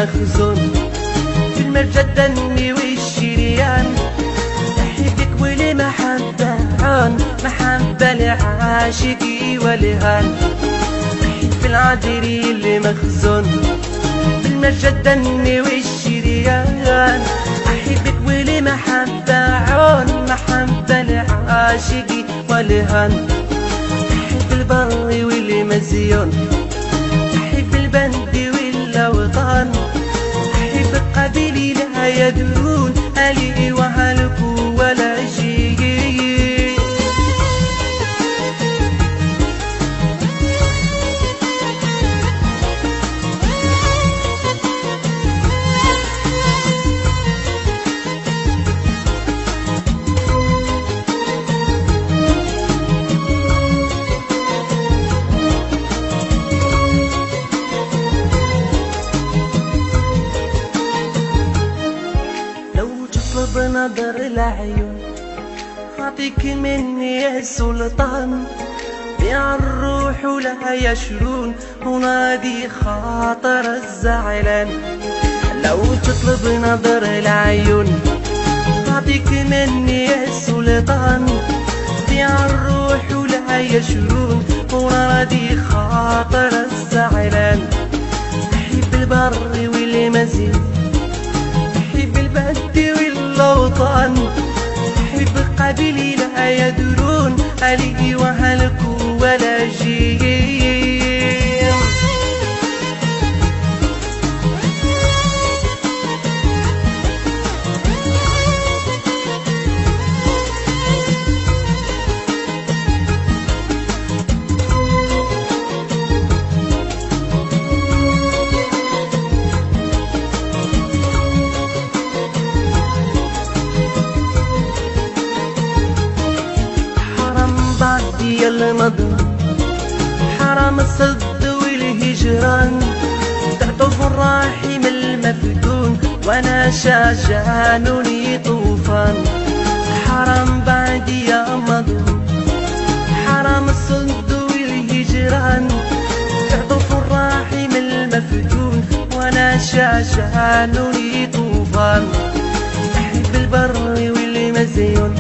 مخزون في المجد والشريان. أحبك ولمحبة عون محبة لعاشقي والهان. أحب العذري اللي مخزون في المجد والشريان. أحبك ولمحبة عون محبة لعاشقي والهان. أحب البر والمزيون أحب البند والأوطان. أحب قبيلي لا يدرون ألي وهلك ولا شيء. بنظر العيون أعطيك مني يا سلطان. بيع الروح ولا يشرون ونادي خاطر الزعلان. لو تطلب نظر العيون أعطيك مني يا سلطان. بيع الروح ولا يشرون ونادي خاطر الزعلان. أحب البر والمزيد أحب البد والأوطان. أحب قبيلي لا يدرون ألي وهلك ولا جيم. بعدي المضى حرام الصد والهجران. تعطف الراحم المفتون وانا شجعان لي طوفان. حرام بعدي يا مضى حرام الصد والهجران. تعطف الراحم المفتون وانا شجعان لي طوفان. احب البر والمزيون